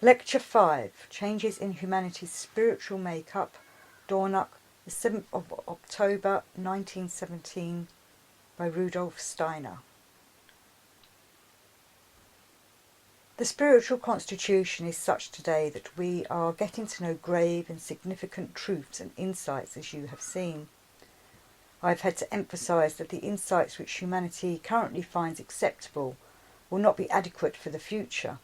Lecture 5, Changes in Humanity's Spiritual Makeup, Dornoch, the 7th of October 1917, by Rudolf Steiner. The spiritual constitution is such today that we are getting to know grave and significant truths and insights, as you have seen. I've had to emphasise that the insights which humanity currently finds acceptable will not be adequate for the future.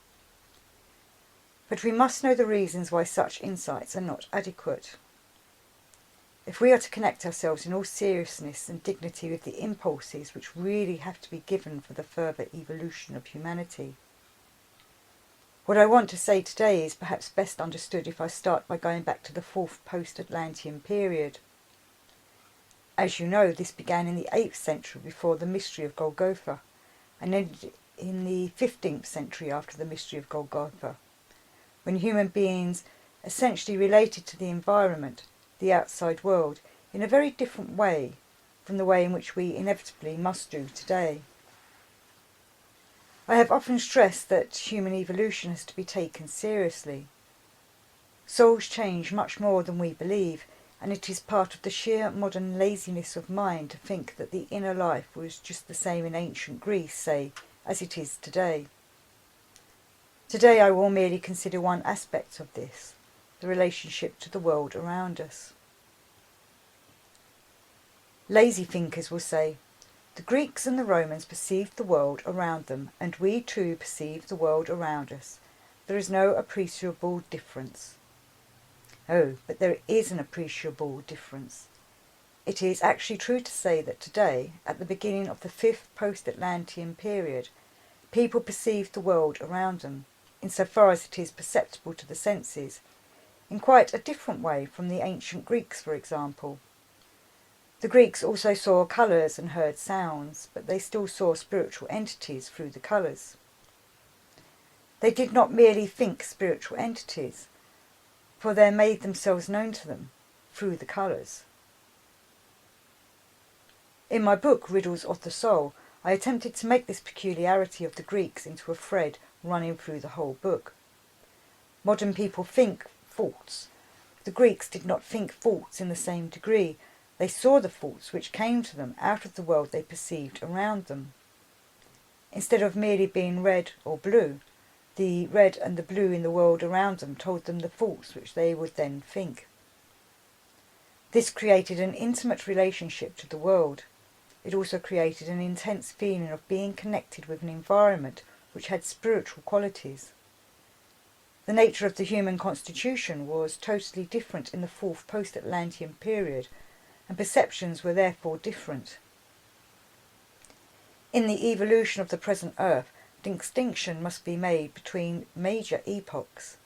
But we must know the reasons why such insights are not adequate. If we are to connect ourselves in all seriousness and dignity with the impulses which really have to be given for the further evolution of humanity. What I want to say today is perhaps best understood if I start by going back to the 4th post-Atlantean period. As you know, this began in the 8th century before the mystery of Golgotha, and ended in the 15th century after the mystery of Golgotha, when human beings essentially related to the environment, the outside world, in a very different way from the way in which we inevitably must do today. I have often stressed that human evolution has to be taken seriously. Souls change much more than we believe, and it is part of the sheer modern laziness of mind to think that the inner life was just the same in ancient Greece, say, as it is today. Today I will merely consider one aspect of this, the relationship to the world around us. Lazy thinkers will say, the Greeks and the Romans perceived the world around them, and we too perceive the world around us. There is no appreciable difference. Oh, but there is an appreciable difference. It is actually true to say that today, at the beginning of the 5th post-Atlantean period, people perceive the world around them, insofar as it is perceptible to the senses, in quite a different way from the ancient Greeks, for example. The Greeks also saw colours and heard sounds, but they still saw spiritual entities through the colours. They did not merely think spiritual entities, for they made themselves known to them through the colours. In my book, Riddles of the Soul, I attempted to make this peculiarity of the Greeks into a thread running through the whole book. Modern people think thoughts. The Greeks did not think thoughts in the same degree. They saw the thoughts which came to them out of the world they perceived around them. Instead of merely being red or blue, the red and the blue in the world around them told them the thoughts which they would then think. This created an intimate relationship to the world. It also created an intense feeling of being connected with an environment which had spiritual qualities. The nature of the human constitution was totally different in the 4th post-Atlantean period, and perceptions were therefore different. In the evolution of the present Earth, distinction must be made between major epochs,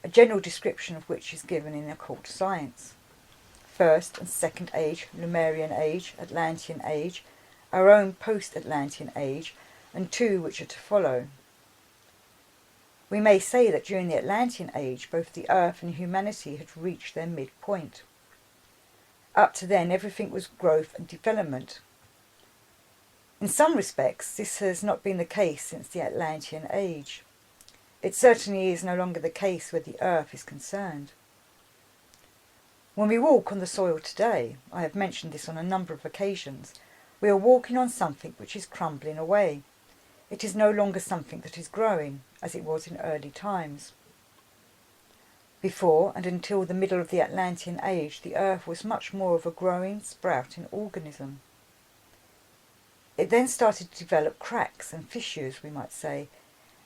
a general description of which is given in occult science. First and Second Age, Lemurian Age, Atlantean Age, our own post-Atlantean Age, and 2 which are to follow. We may say that during the Atlantean Age, both the Earth and humanity had reached their midpoint. Up to then, everything was growth and development. In some respects, this has not been the case since the Atlantean Age. It certainly is no longer the case where the Earth is concerned. When we walk on the soil today, I have mentioned this on a number of occasions, we are walking on something which is crumbling away. It is no longer something that is growing, as it was in early times. Before and until the middle of the Atlantean Age, the Earth was much more of a growing, sprouting organism. It then started to develop cracks and fissures, we might say,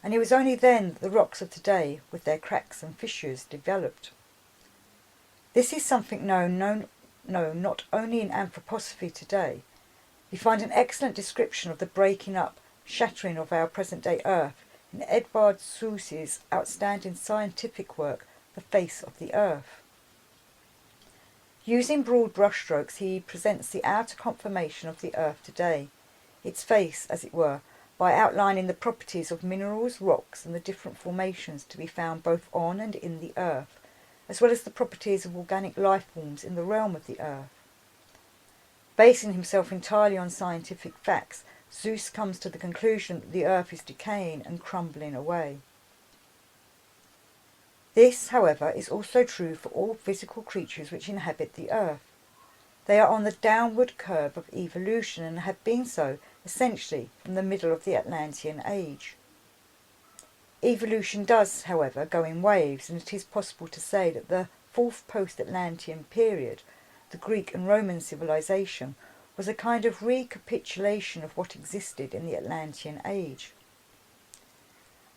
and it was only then that the rocks of today, with their cracks and fissures, developed. This is something known not only in anthroposophy today. We find an excellent description of the breaking up, shattering of our present-day Earth in Edward Seuss's outstanding scientific work, The Face of the Earth. Using broad brushstrokes, he presents the outer conformation of the Earth today, its face, as it were, by outlining the properties of minerals, rocks, and the different formations to be found both on and in the Earth, as well as the properties of organic life forms in the realm of the Earth. Basing himself entirely on scientific facts, Seuss comes to the conclusion that the Earth is decaying and crumbling away. This, however, is also true for all physical creatures which inhabit the earth. They are on the downward curve of evolution and have been so, essentially, from the middle of the Atlantean age. Evolution does, however, go in waves, and it is possible to say that the fourth post-Atlantean period, the Greek and Roman civilization, was a kind of recapitulation of what existed in the Atlantean age.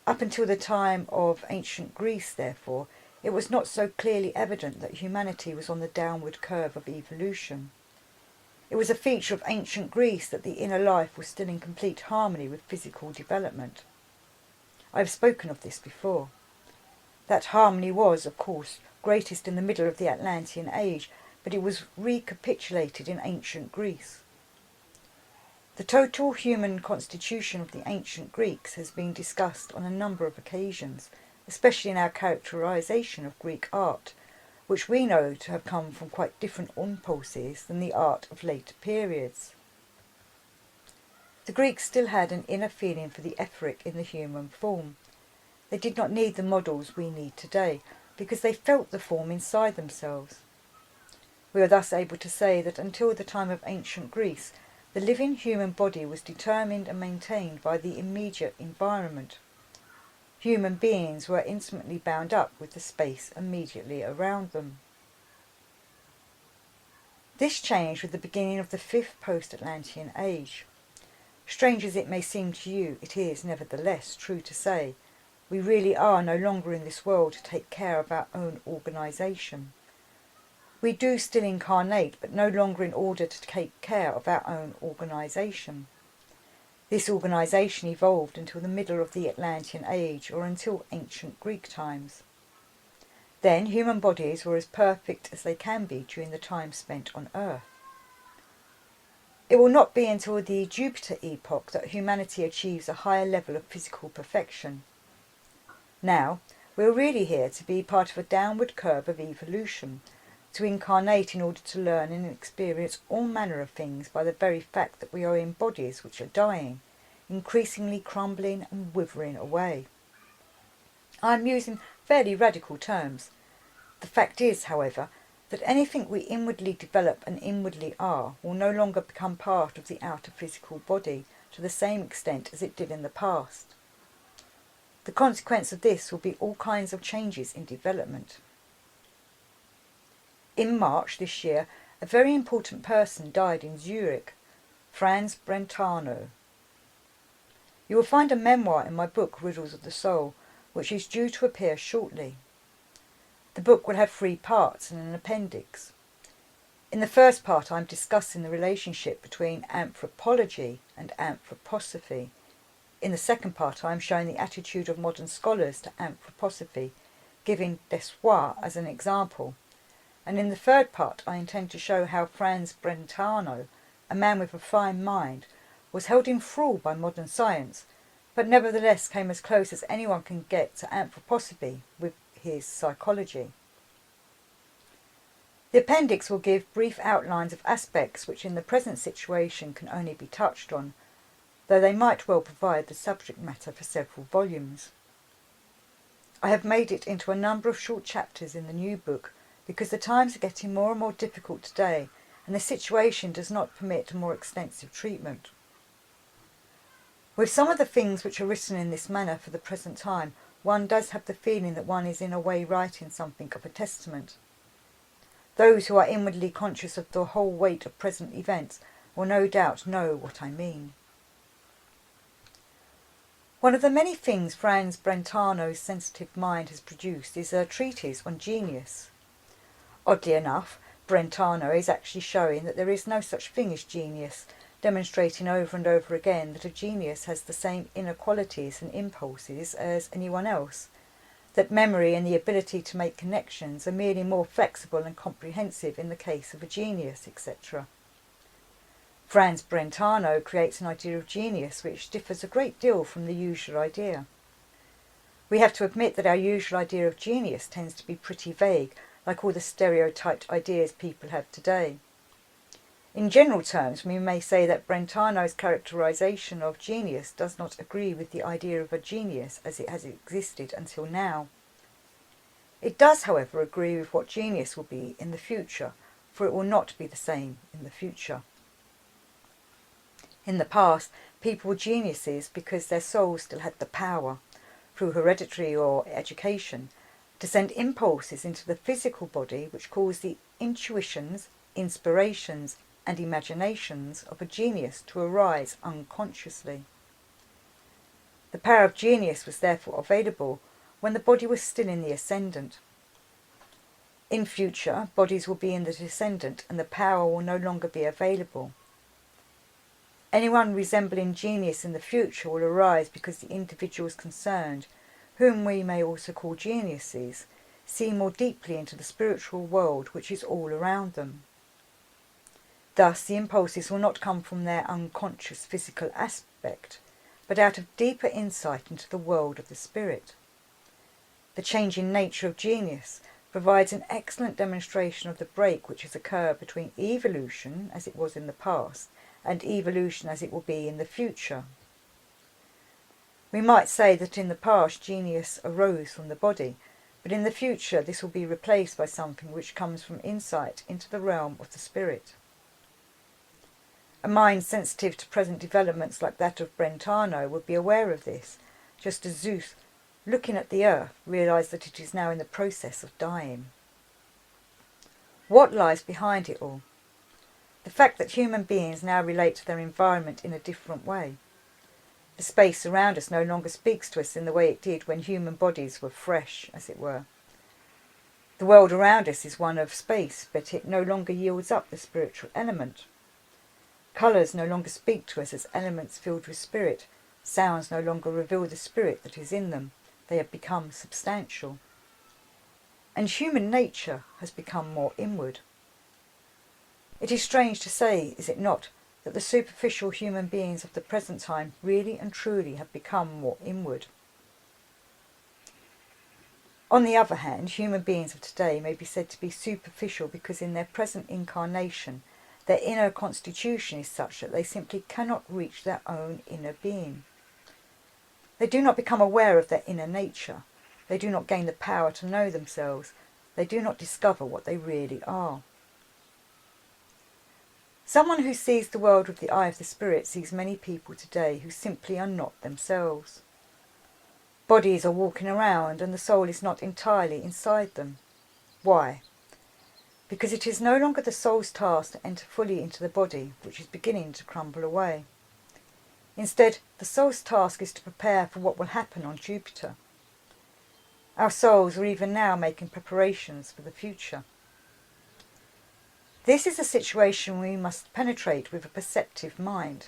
Up until the time of ancient Greece, therefore, it was not so clearly evident that humanity was on the downward curve of evolution. It was a feature of ancient Greece that the inner life was still in complete harmony with physical development. I have spoken of this before. That harmony was, of course, greatest in the middle of the Atlantean age, but it was recapitulated in ancient Greece. The total human constitution of the ancient Greeks has been discussed on a number of occasions, especially in our characterization of Greek art, which we know to have come from quite different impulses than the art of later periods. The Greeks still had an inner feeling for the etheric in the human form. They did not need the models we need today, because they felt the form inside themselves. We are thus able to say that until the time of ancient Greece, the living human body was determined and maintained by the immediate environment. Human beings were intimately bound up with the space immediately around them. This changed with the beginning of the fifth post-Atlantean age. Strange as it may seem to you, it is nevertheless true to say we really are no longer in this world to take care of our own organisation. We do still incarnate, but no longer in order to take care of our own organisation. This organisation evolved until the middle of the Atlantean age, or until ancient Greek times. Then human bodies were as perfect as they can be during the time spent on Earth. It will not be until the Jupiter epoch that humanity achieves a higher level of physical perfection. Now, we're really here to be part of a downward curve of evolution, to incarnate in order to learn and experience all manner of things by the very fact that we are in bodies which are dying, increasingly crumbling and withering away. I am using fairly radical terms. The fact is, however, that anything we inwardly develop and inwardly are will no longer become part of the outer physical body to the same extent as it did in the past. The consequence of this will be all kinds of changes in development. In March this year, a very important person died in Zurich, Franz Brentano. You will find a memoir in my book, Riddles of the Soul, which is due to appear shortly. The book will have 3 parts and an appendix. In the first part, I am discussing the relationship between anthropology and anthroposophy. In the second part, I am showing the attitude of modern scholars to anthroposophy, giving Dessoir as an example. And in the third part, I intend to show how Franz Brentano, a man with a fine mind, was held in thrall by modern science, but nevertheless came as close as anyone can get to anthroposophy with his psychology. The appendix will give brief outlines of aspects which in the present situation can only be touched on, though they might well provide the subject matter for several volumes. I have made it into a number of short chapters in the new book, because the times are getting more and more difficult today, and the situation does not permit a more extensive treatment. With some of the things which are written in this manner for the present time, one does have the feeling that one is in a way writing something of a testament. Those who are inwardly conscious of the whole weight of present events will no doubt know what I mean. One of the many things Franz Brentano's sensitive mind has produced is a treatise on genius. Oddly enough, Brentano is actually showing that there is no such thing as genius, demonstrating over and over again that a genius has the same inner qualities and impulses as anyone else, that memory and the ability to make connections are merely more flexible and comprehensive in the case of a genius, etc. Franz Brentano creates an idea of genius which differs a great deal from the usual idea. We have to admit that our usual idea of genius tends to be pretty vague, like all the stereotyped ideas people have today. In general terms, we may say that Brentano's characterization of genius does not agree with the idea of a genius as it has existed until now. It does, however, agree with what genius will be in the future, for it will not be the same in the future. In the past, people were geniuses because their souls still had the power, through hereditary or education, to send impulses into the physical body which caused the intuitions, inspirations and imaginations of a genius to arise unconsciously. The power of genius was therefore available when the body was still in the ascendant. In future, bodies will be in the descendant and the power will no longer be available. Anyone resembling genius in the future will arise because the individuals concerned, whom we may also call geniuses, see more deeply into the spiritual world which is all around them. Thus the impulses will not come from their unconscious physical aspect, but out of deeper insight into the world of the spirit. The changing nature of genius provides an excellent demonstration of the break which has occurred between evolution, as it was in the past, and evolution as it will be in the future. We might say that in the past genius arose from the body, but in the future this will be replaced by something which comes from insight into the realm of the spirit. A mind sensitive to present developments like that of Brentano would be aware of this, just as Zeus, looking at the earth, realised that it is now in the process of dying. What lies behind it all? The fact that human beings now relate to their environment in a different way. The space around us no longer speaks to us in the way it did when human bodies were fresh, as it were. The world around us is one of space, but it no longer yields up the spiritual element. Colours no longer speak to us as elements filled with spirit. Sounds no longer reveal the spirit that is in them. They have become substantial. And human nature has become more inward. It is strange to say, is it not, that the superficial human beings of the present time really and truly have become more inward. On the other hand, human beings of today may be said to be superficial because in their present incarnation their inner constitution is such that they simply cannot reach their own inner being. They do not become aware of their inner nature. They do not gain the power to know themselves. They do not discover what they really are. Someone who sees the world with the eye of the spirit sees many people today who simply are not themselves. Bodies are walking around and the soul is not entirely inside them. Why? Because it is no longer the soul's task to enter fully into the body, which is beginning to crumble away. Instead, the soul's task is to prepare for what will happen on Jupiter. Our souls are even now making preparations for the future. This is a situation we must penetrate with a perceptive mind.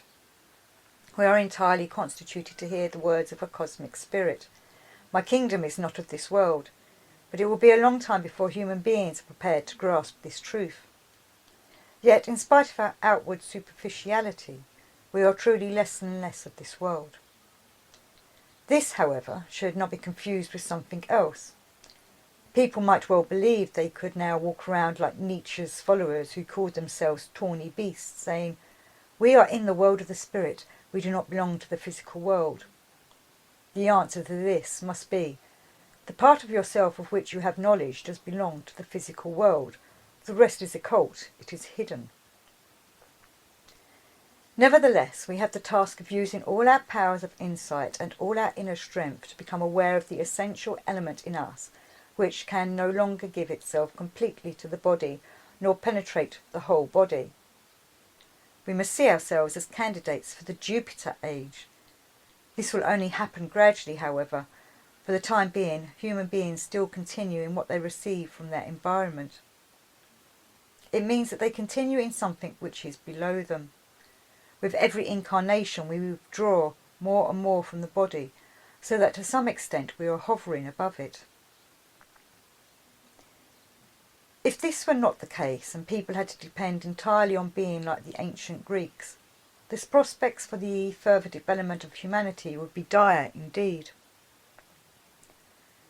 We are entirely constituted to hear the words of a cosmic spirit. My kingdom is not of this world, but it will be a long time before human beings are prepared to grasp this truth. Yet, in spite of our outward superficiality, we are truly less and less of this world. This, however, should not be confused with something else. People might well believe they could now walk around like Nietzsche's followers who called themselves tawny beasts, saying, "We are in the world of the spirit, we do not belong to the physical world." The answer to this must be, the part of yourself of which you have knowledge does belong to the physical world. The rest is occult, it is hidden. Nevertheless, we have the task of using all our powers of insight and all our inner strength to become aware of the essential element in us, which can no longer give itself completely to the body, nor penetrate the whole body. We must see ourselves as candidates for the Jupiter age. This will only happen gradually, however. For the time being, human beings still continue in what they receive from their environment. It means that they continue in something which is below them. With every incarnation we withdraw more and more from the body, so that to some extent we are hovering above it. If this were not the case, and people had to depend entirely on being like the ancient Greeks, the prospects for the further development of humanity would be dire indeed.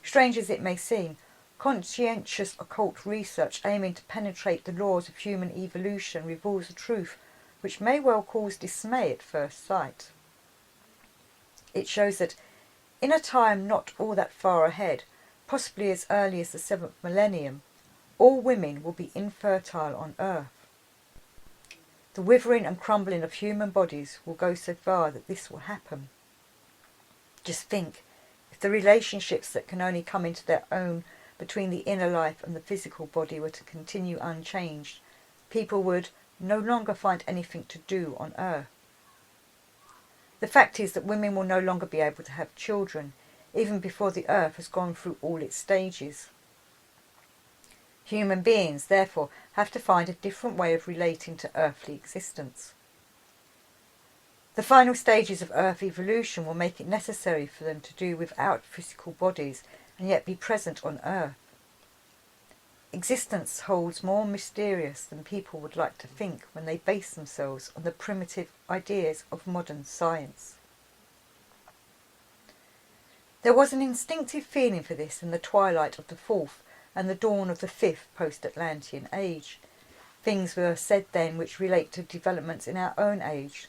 Strange as it may seem, conscientious occult research aiming to penetrate the laws of human evolution reveals a truth which may well cause dismay at first sight. It shows that, in a time not all that far ahead, possibly as early as the 7th millennium, all women will be infertile on Earth. The withering and crumbling of human bodies will go so far that this will happen. Just think, if the relationships that can only come into their own between the inner life and the physical body were to continue unchanged, people would no longer find anything to do on Earth. The fact is that women will no longer be able to have children, even before the Earth has gone through all its stages. Human beings, therefore, have to find a different way of relating to earthly existence. The final stages of Earth evolution will make it necessary for them to do without physical bodies and yet be present on Earth. Existence holds more mysterious than people would like to think when they base themselves on the primitive ideas of modern science. There was an instinctive feeling for this in the twilight of the 4th and the dawn of the 5th post-Atlantean age. Things were said then which relate to developments in our own age.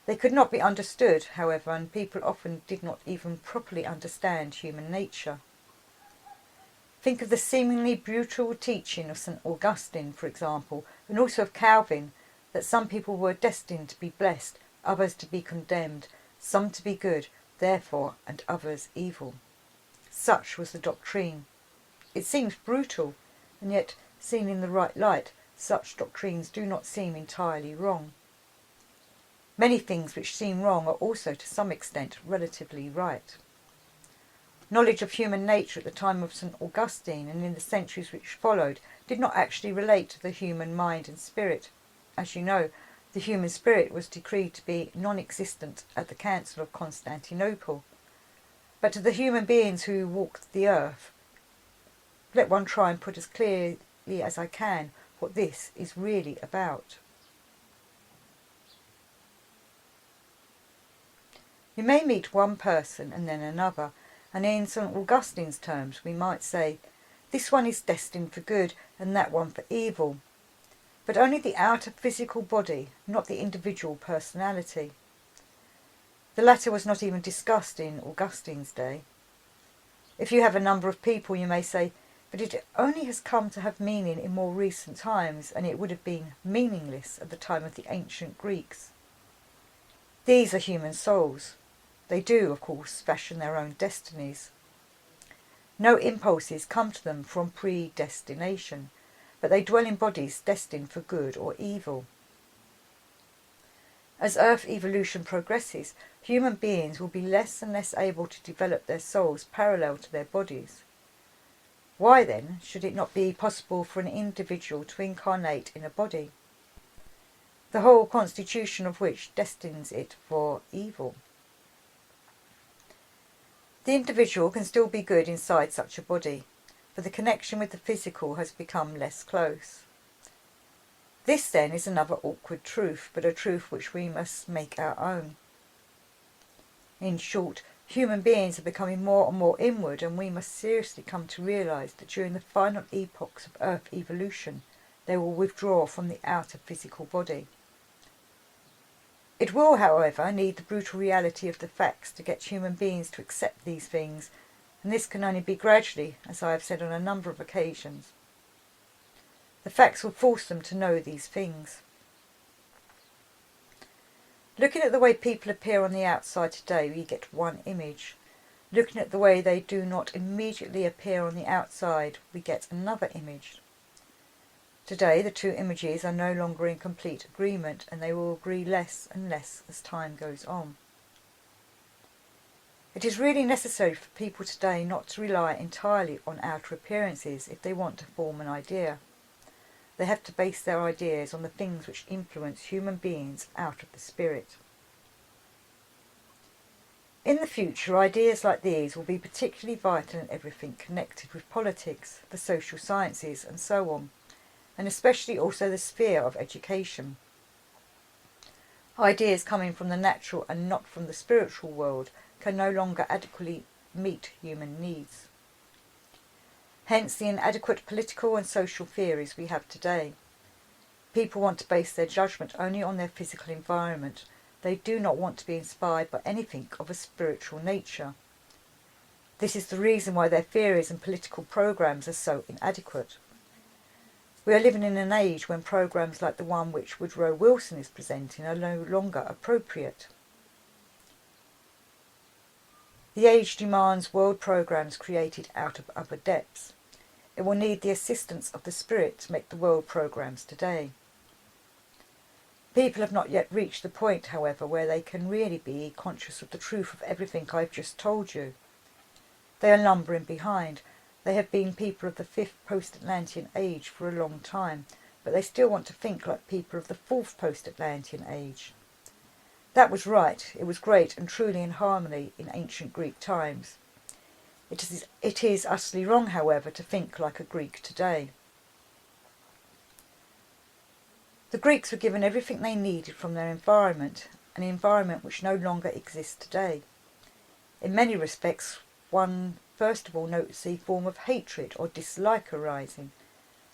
They could not be understood, however, and people often did not even properly understand human nature. Think of the seemingly brutal teaching of St. Augustine, for example, and also of Calvin, that some people were destined to be blessed, others to be condemned, some to be good, therefore, and others evil. Such was the doctrine. It seems brutal, and yet, seen in the right light, such doctrines do not seem entirely wrong. Many things which seem wrong are also, to some extent, relatively right. Knowledge of human nature at the time of St. Augustine and in the centuries which followed did not actually relate to the human mind and spirit. As you know, the human spirit was decreed to be non-existent at the Council of Constantinople. But to the human beings who walked the earth, let one try and put as clearly as I can what this is really about. You may meet one person and then another, and in St. Augustine's terms we might say, this one is destined for good and that one for evil, but only the outer physical body, not the individual personality. The latter was not even discussed in Augustine's day. If you have a number of people, you may say, but it only has come to have meaning in more recent times, and it would have been meaningless at the time of the ancient Greeks. These are human souls. They do, of course, fashion their own destinies. No impulses come to them from predestination, but they dwell in bodies destined for good or evil. As Earth evolution progresses, human beings will be less and less able to develop their souls parallel to their bodies. Why then should it not be possible for an individual to incarnate in a body, the whole constitution of which destines it for evil? The individual can still be good inside such a body, but the connection with the physical has become less close. This then is another awkward truth, but a truth which we must make our own. In short, human beings are becoming more and more inward, and we must seriously come to realise that during the final epochs of Earth evolution, they will withdraw from the outer physical body. It will, however, need the brutal reality of the facts to get human beings to accept these things, and this can only be gradually, as I have said on a number of occasions. The facts will force them to know these things. Looking at the way people appear on the outside today, we get one image. Looking at the way they do not immediately appear on the outside, we get another image. Today, the two images are no longer in complete agreement, and they will agree less and less as time goes on. It is really necessary for people today not to rely entirely on outer appearances if they want to form an idea. They have to base their ideas on the things which influence human beings out of the spirit. In the future, ideas like these will be particularly vital in everything connected with politics, the social sciences, and so on, and especially also the sphere of education. Ideas coming from the natural and not from the spiritual world can no longer adequately meet human needs. Hence the inadequate political and social theories we have today. People want to base their judgment only on their physical environment. They do not want to be inspired by anything of a spiritual nature. This is the reason why their theories and political programs are so inadequate. We are living in an age when programs like the one which Woodrow Wilson is presenting are no longer appropriate. The age demands world programs created out of other depths. It will need the assistance of the Spirit to make the world programs today. People have not yet reached the point, however, where they can really be conscious of the truth of everything I've just told you. They are lumbering behind. They have been people of the 5th post-Atlantean age for a long time, but they still want to think like people of the 4th post-Atlantean age. That was right. It was great and truly in harmony in ancient Greek times. It is utterly wrong, however, to think like a Greek today. The Greeks were given everything they needed from their environment, an environment which no longer exists today. In many respects, one first of all notes a form of hatred or dislike arising,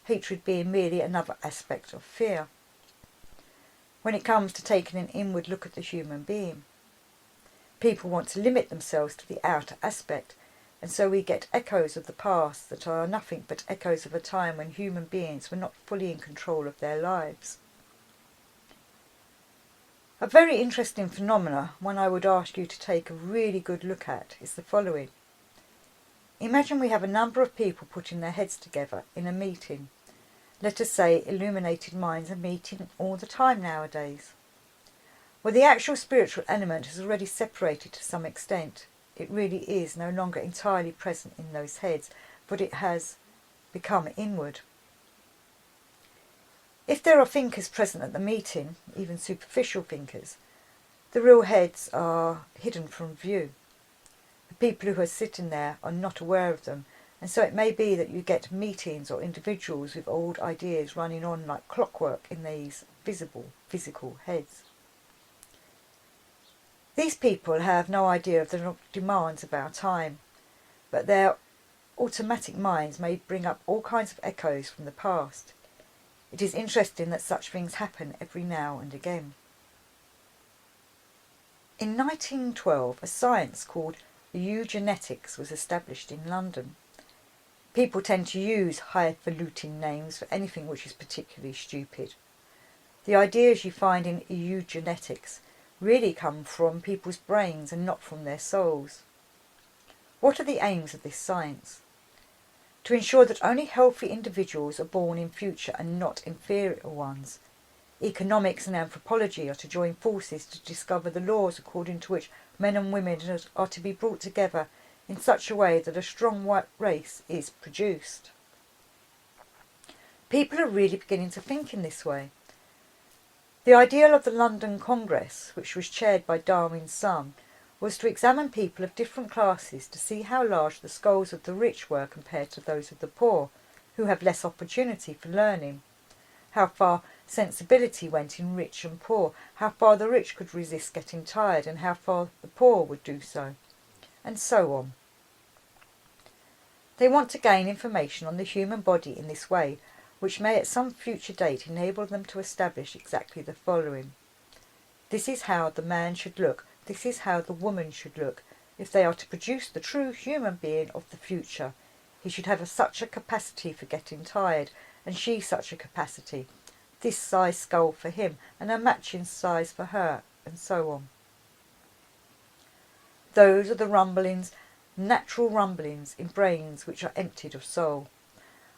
hatred being merely another aspect of fear, when it comes to taking an inward look at the human being. People want to limit themselves to the outer aspect, and so we get echoes of the past that are nothing but echoes of a time when human beings were not fully in control of their lives. A very interesting phenomena, one I would ask you to take a really good look at, is the following. Imagine we have a number of people putting their heads together in a meeting. Let us say illuminated minds are meeting all the time nowadays. Well, the actual spiritual element has already separated to some extent. It really is no longer entirely present in those heads, but it has become inward. If there are thinkers present at the meeting, even superficial thinkers, the real heads are hidden from view. The people who are sitting there are not aware of them, and so it may be that you get meetings or individuals with old ideas running on like clockwork in these visible, physical heads. These people have no idea of the demands of our time, but their automatic minds may bring up all kinds of echoes from the past. It is interesting that such things happen every now and again. In 1912, a science called eugenetics was established in London. People tend to use highfalutin names for anything which is particularly stupid. The ideas you find in eugenetics really come from people's brains and not from their souls. What are the aims of this science? To ensure that only healthy individuals are born in future and not inferior ones. Economics and anthropology are to join forces to discover the laws according to which men and women are to be brought together in such a way that a strong white race is produced. People are really beginning to think in this way. The ideal of the London Congress, which was chaired by Darwin's son, was to examine people of different classes to see how large the skulls of the rich were compared to those of the poor, who have less opportunity for learning, how far sensibility went in rich and poor, how far the rich could resist getting tired, and how far the poor would do so, and so on. They want to gain information on the human body in this way, which may at some future date enable them to establish exactly the following. This is how the man should look, this is how the woman should look. If they are to produce the true human being of the future, he should have such a capacity for getting tired, and she such a capacity, this size skull for him, and a matching size for her, and so on. Those are the rumblings, natural rumblings in brains which are emptied of soul.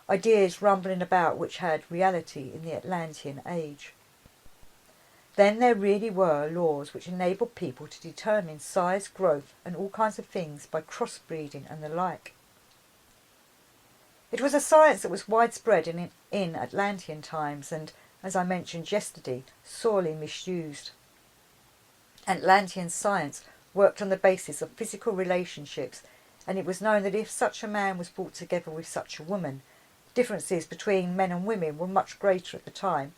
Ideas rumbling about which had reality in the Atlantean age. Then there really were laws which enabled people to determine size, growth, and all kinds of things by crossbreeding and the like. It was a science that was widespread in Atlantean times and, as I mentioned yesterday, sorely misused. Atlantean science worked on the basis of physical relationships, and it was known that if such a man was brought together with such a woman, differences between men and women were much greater at the time.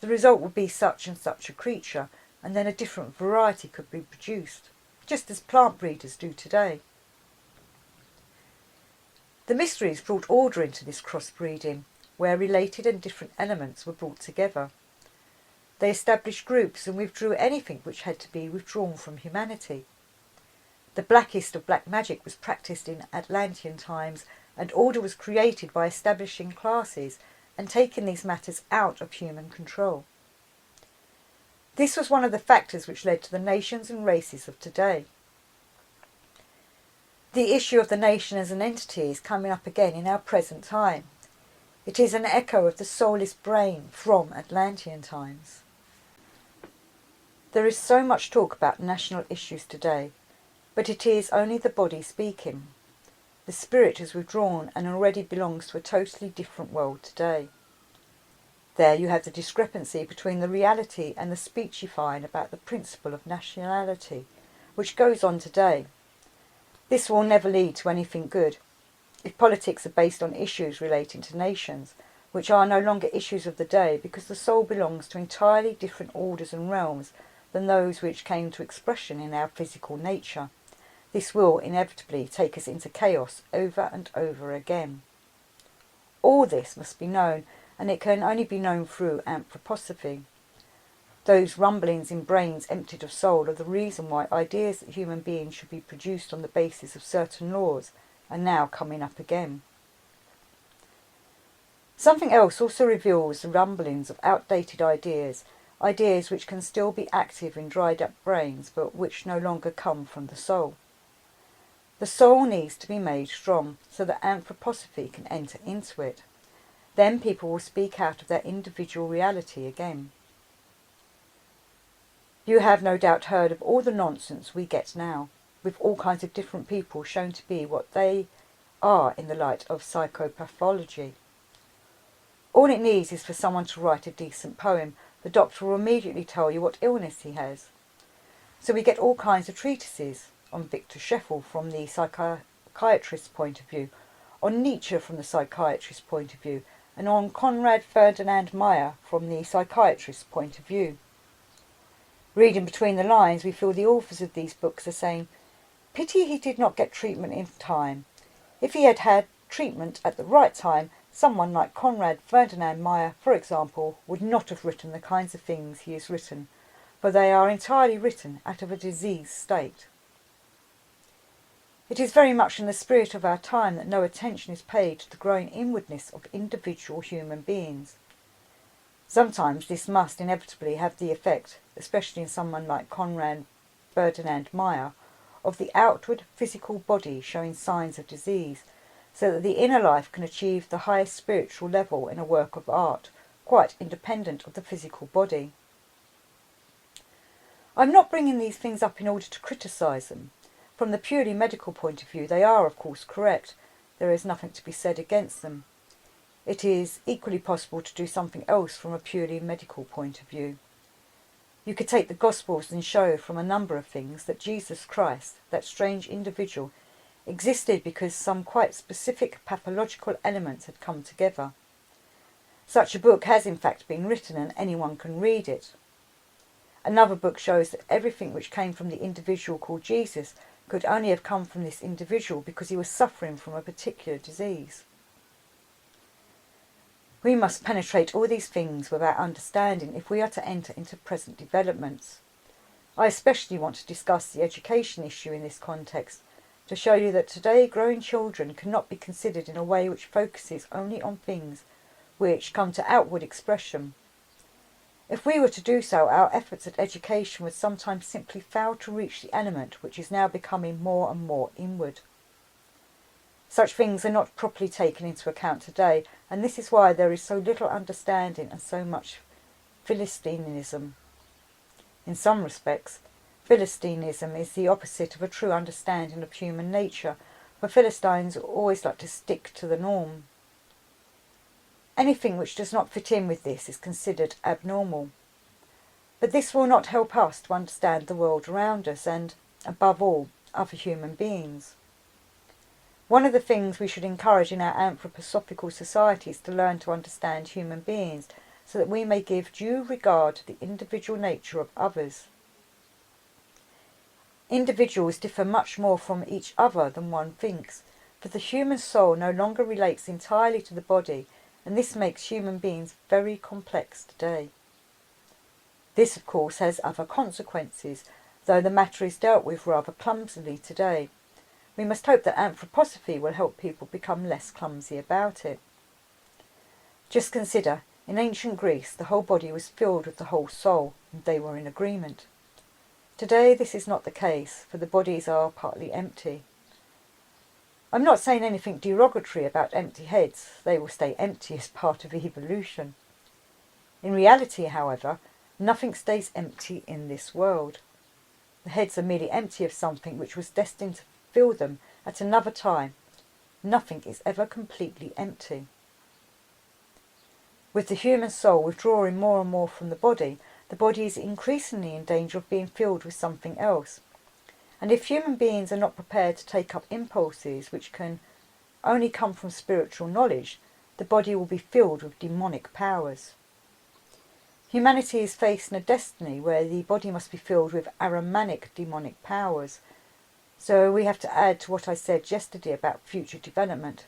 The result would be such and such a creature, and then a different variety could be produced, just as plant breeders do today. The mysteries brought order into this crossbreeding, where related and different elements were brought together. They established groups and withdrew anything which had to be withdrawn from humanity. The blackest of black magic was practised in Atlantean times, and order was created by establishing classes and taking these matters out of human control. This was one of the factors which led to the nations and races of today. The issue of the nation as an entity is coming up again in our present time. It is an echo of the soulless brain from Atlantean times. There is so much talk about national issues today, but it is only the body speaking. The spirit has withdrawn and already belongs to a totally different world today. There you have the discrepancy between the reality and the speechifying about the principle of nationality, which goes on today. This will never lead to anything good. If politics are based on issues relating to nations, which are no longer issues of the day because the soul belongs to entirely different orders and realms than those which came to expression in our physical nature, this will inevitably take us into chaos over and over again. All this must be known, and it can only be known through anthroposophy. Those rumblings in brains emptied of soul are the reason why ideas that human beings should be produced on the basis of certain laws are now coming up again. Something else also reveals the rumblings of outdated ideas, ideas which can still be active in dried up brains but which no longer come from the soul. The soul needs to be made strong so that anthroposophy can enter into it. Then people will speak out of their individual reality again. You have no doubt heard of all the nonsense we get now, with all kinds of different people shown to be what they are in the light of psychopathology. All it needs is for someone to write a decent poem. The doctor will immediately tell you what illness he has. So we get all kinds of treatises on Victor Scheffel from the psychiatrist's point of view, on Nietzsche from the psychiatrist's point of view, and on Conrad Ferdinand Meyer from the psychiatrist's point of view. Reading between the lines, we feel the authors of these books are saying, "Pity he did not get treatment in time. If he had had treatment at the right time, someone like Conrad Ferdinand Meyer, for example, would not have written the kinds of things he has written, for they are entirely written out of a diseased state." It is very much in the spirit of our time that no attention is paid to the growing inwardness of individual human beings. Sometimes this must inevitably have the effect, especially in someone like Conrad Ferdinand Meyer, of the outward physical body showing signs of disease, so that the inner life can achieve the highest spiritual level in a work of art, quite independent of the physical body. I'm not bringing these things up in order to criticise them. From the purely medical point of view, they are, of course, correct. There is nothing to be said against them. It is equally possible to do something else from a purely medical point of view. You could take the Gospels and show from a number of things that Jesus Christ, that strange individual, existed because some quite specific pathological elements had come together. Such a book has in fact been written and anyone can read it. Another book shows that everything which came from the individual called Jesus could only have come from this individual because he was suffering from a particular disease. We must penetrate all these things with our understanding if we are to enter into present developments. I especially want to discuss the education issue in this context, to show you that today growing children cannot be considered in a way which focuses only on things which come to outward expression. If we were to do so, our efforts at education would sometimes simply fail to reach the element which is now becoming more and more inward. Such things are not properly taken into account today, and this is why there is so little understanding and so much Philistinism. In some respects, Philistinism is the opposite of a true understanding of human nature, for Philistines always like to stick to the norm. Anything which does not fit in with this is considered abnormal. But this will not help us to understand the world around us and, above all, other human beings. One of the things we should encourage in our anthroposophical society is to learn to understand human beings so that we may give due regard to the individual nature of others. Individuals differ much more from each other than one thinks, for the human soul no longer relates entirely to the body, and this makes human beings very complex today. This, of course, has other consequences. though the matter is dealt with rather clumsily today. We must hope that anthroposophy will help people become less clumsy about it. Just consider, in ancient Greece, the whole body was filled with the whole soul, and they were in agreement. Today this is not the case, for the bodies are partly empty. I'm not saying anything derogatory about empty heads, they will stay empty as part of evolution. In reality, however, nothing stays empty in this world. The heads are merely empty of something which was destined to fill them at another time. Nothing is ever completely empty. With the human soul withdrawing more and more from the body is increasingly in danger of being filled with something else. And if human beings are not prepared to take up impulses which can only come from spiritual knowledge, the body will be filled with demonic powers. Humanity is facing a destiny where the body must be filled with Ahrimanic demonic powers. So we have to add to what I said yesterday about future development.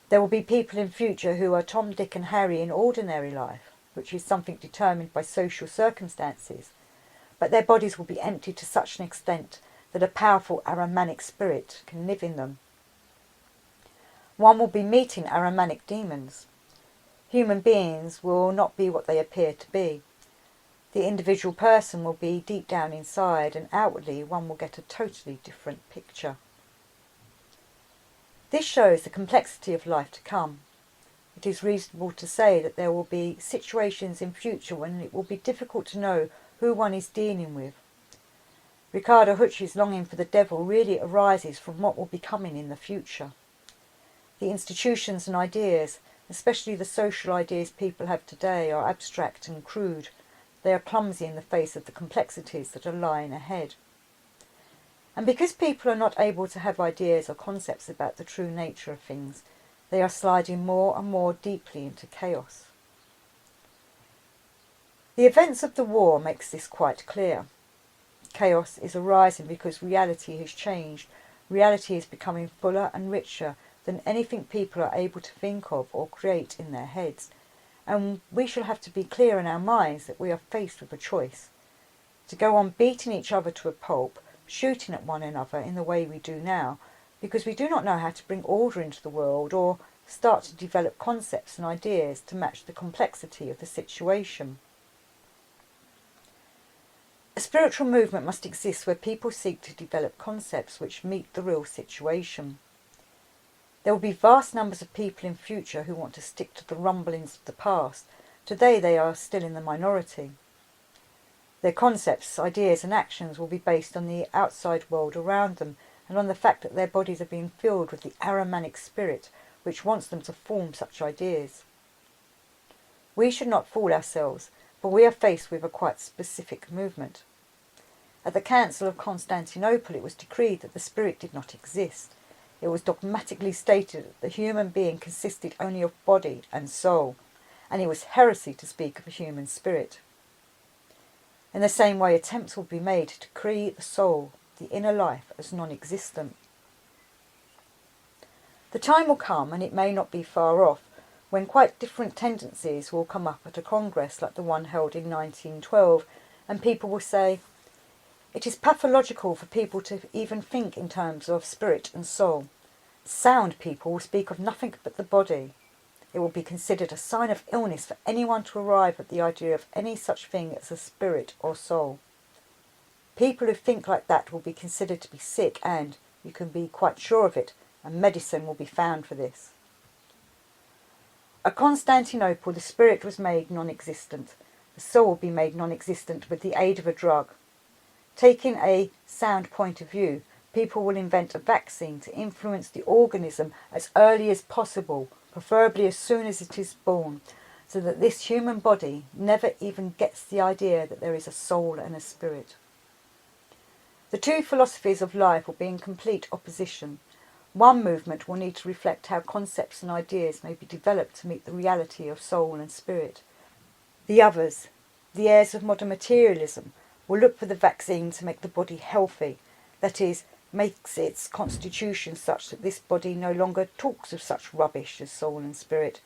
There will be people in future who are Tom, Dick and Harry in ordinary life, which is something determined by social circumstances, but their bodies will be emptied to such an extent that a powerful Ahrimanic spirit can live in them. One will be meeting Ahrimanic demons. Human beings will not be what they appear to be. The individual person will be deep down inside, and outwardly one will get a totally different picture. This shows the complexity of life to come. It is reasonable to say that there will be situations in future when it will be difficult to know who one is dealing with. Ricardo Hucci's longing for the devil really arises from what will be coming in the future. The institutions and ideas, especially the social ideas people have today, are abstract and crude. They are clumsy in the face of the complexities that are lying ahead. And because people are not able to have ideas or concepts about the true nature of things, they are sliding more and more deeply into chaos. The events of the war makes this quite clear. Chaos is arising because reality has changed. Reality is becoming fuller and richer than anything people are able to think of or create in their heads. And we shall have to be clear in our minds that we are faced with a choice. To go on beating each other to a pulp, shooting at one another in the way we do now, because we do not know how to bring order into the world or start to develop concepts and ideas to match the complexity of the situation. A spiritual movement must exist where people seek to develop concepts which meet the real situation. There will be vast numbers of people in future who want to stick to the rumblings of the past. Today they are still in the minority. Their concepts, ideas and actions will be based on the outside world around them and on the fact that their bodies are being filled with the Ahrimanic spirit which wants them to form such ideas. We should not fool ourselves, for we are faced with a quite specific movement. At the Council of Constantinople it was decreed that the spirit did not exist. It was dogmatically stated that the human being consisted only of body and soul, and it was heresy to speak of a human spirit. In the same way, attempts will be made to create the soul, the inner life, as non-existent. The time will come, and it may not be far off, when quite different tendencies will come up at a congress like the one held in 1912, and people will say, "It is pathological for people to even think in terms of spirit and soul. Sound people will speak of nothing but the body. It will be considered a sign of illness for anyone to arrive at the idea of any such thing as a spirit or soul. People who think like that will be considered to be sick and, you can be quite sure of it, a medicine will be found for this." At Constantinople the spirit was made non-existent. The soul will be made non-existent with the aid of a drug. Taking a sound point of view, people will invent a vaccine to influence the organism as early as possible, preferably as soon as it is born, so that this human body never even gets the idea that there is a soul and a spirit. The two philosophies of life will be in complete opposition. One movement will need to reflect how concepts and ideas may be developed to meet the reality of soul and spirit. The others, the heirs of modern materialism, will look for the vaccine to make the body healthy, that is, makes its constitution such that this body no longer talks of such rubbish as soul and spirit,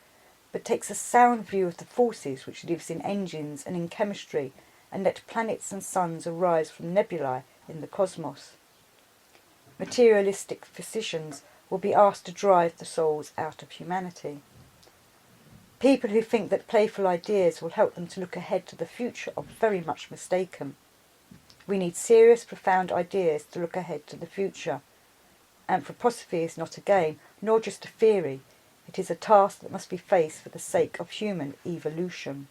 but takes a sound view of the forces which lives in engines and in chemistry, and let planets and suns arise from nebulae in the cosmos. Materialistic physicians will be asked to drive the souls out of humanity. People who think that playful ideas will help them to look ahead to the future are very much mistaken. We need serious, profound ideas to look ahead to the future. Anthroposophy is not a game, nor just a theory. It is a task that must be faced for the sake of human evolution.